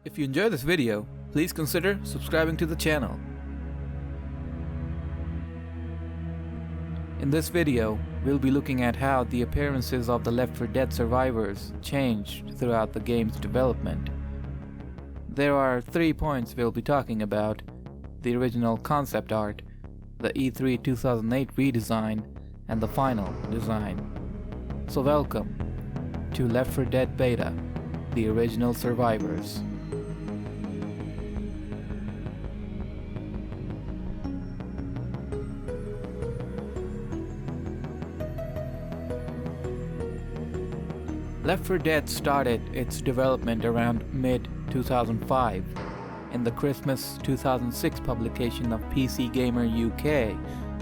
If you enjoy this video, please consider subscribing to the channel. In this video, we'll be looking at how the appearances of the Left 4 Dead survivors changed throughout the game's development. There are 3 points we'll be talking about: the original concept art, the E3 2008 redesign, and the final design. So welcome to Left 4 Dead Beta, the original survivors. Left 4 Dead started its development around mid-2005. In the Christmas 2006 publication of PC Gamer UK,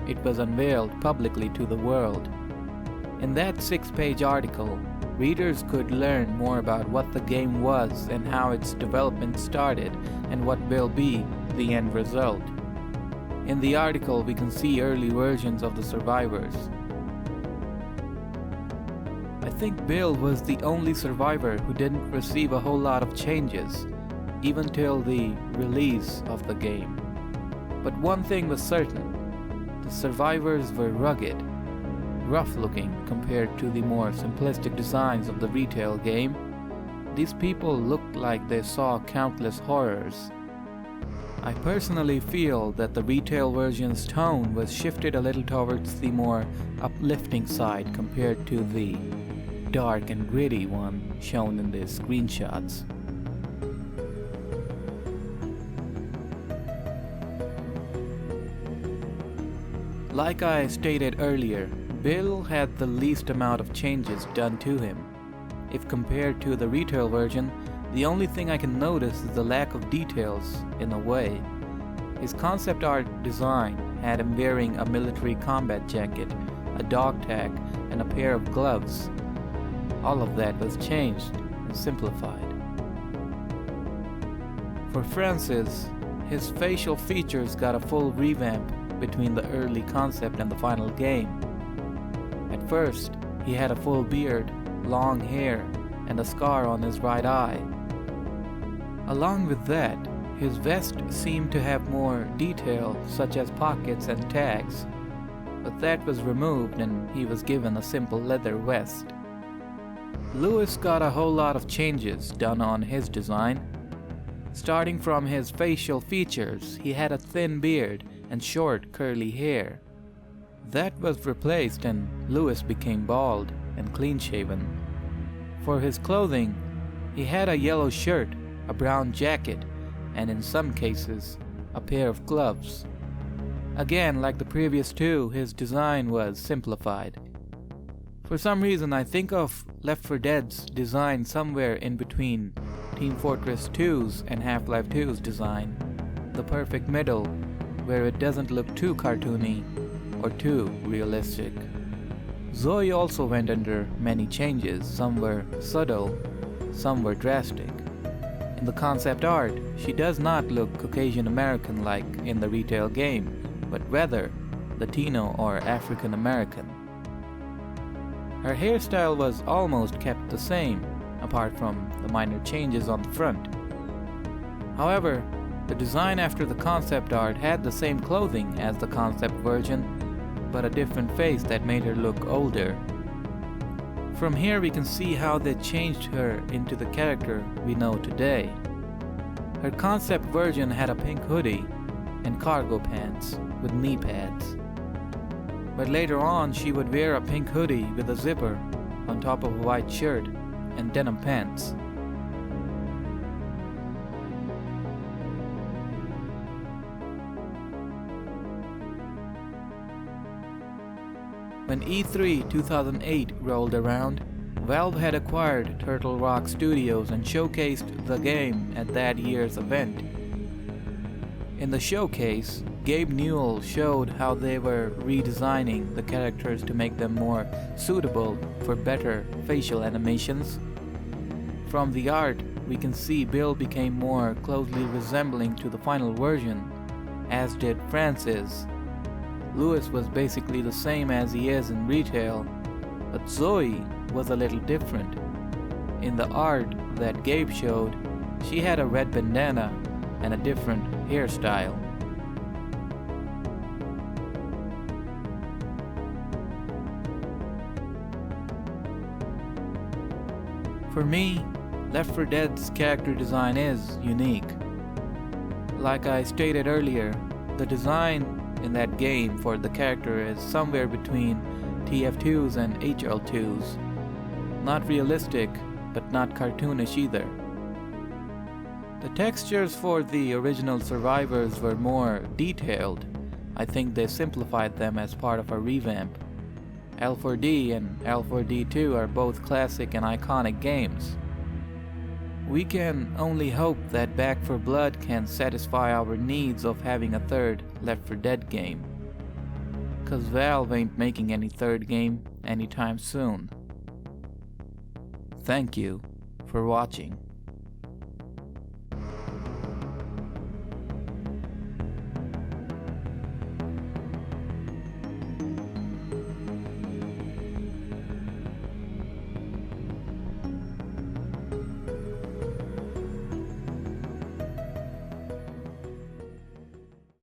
it was unveiled publicly to the world. In that 6-page article, readers could learn more about what the game was and how its development started and what will be the end result. In the article, we can see early versions of the survivors. I think Bill was the only survivor who didn't receive a whole lot of changes, even till the release of the game. But one thing was certain: the survivors were rugged, rough-looking compared to the more simplistic designs of the retail game. These people looked like they saw countless horrors. I personally feel that the retail version's tone was shifted a little towards the more uplifting side compared to the dark and gritty one shown in the screenshots. Like I stated earlier, Bill had the least amount of changes done to him. If compared to the retail version, the only thing I can notice is the lack of details in a way. His concept art design had him wearing a military combat jacket, a dog tag, and a pair of gloves. All of that was changed and simplified. For Francis, his facial features got a full revamp between the early concept and the final game. At first, he had a full beard, long hair, and a scar on his right eye. Along with that, his vest seemed to have more detail, such as pockets and tags, but that was removed and he was given a simple leather vest. Lewis got a whole lot of changes done on his design. Starting from his facial features, he had a thin beard and short curly hair. That was replaced and Lewis became bald and clean-shaven. For his clothing, he had a yellow shirt, a brown jacket, and in some cases, a pair of gloves. Again, like the previous two, his design was simplified. For some reason, I think of Left 4 Dead's design somewhere in between Team Fortress 2's and Half-Life 2's design, the perfect middle, where it doesn't look too cartoony or too realistic. Zoe also went under many changes. Some were subtle, some were drastic. In the concept art, she does not look Caucasian American like in the retail game, but rather Latino or African American. Her hairstyle was almost kept the same, apart from the minor changes on the front. However, the design after the concept art had the same clothing as the concept version, but a different face that made her look older. From here we can see how they changed her into the character we know today. Her concept version had a pink hoodie and cargo pants with knee pads. But later on, she would wear a pink hoodie with a zipper on top of a white shirt and denim pants. When E3 2008 rolled around, Valve had acquired Turtle Rock Studios and showcased the game at that year's event. In the showcase, Gabe Newell showed how they were redesigning the characters to make them more suitable for better facial animations. From the art, we can see Bill became more closely resembling to the final version, as did Francis. Lewis was basically the same as he is in retail, but Zoe was a little different. In the art that Gabe showed, She had a red bandana and a different hairstyle. For me, Left 4 Dead's character design is unique. Like I stated earlier, the design in that game for the character is somewhere between TF2s and HL2s. Not realistic, but not cartoonish either. The textures for the original survivors were more detailed. I think they simplified them as part of a revamp. L4D and L4D2 are both classic and iconic games. We can only hope that Back 4 Blood can satisfy our needs of having a third Left 4 Dead game. Cause Valve ain't making any third game anytime soon. Thank you for watching.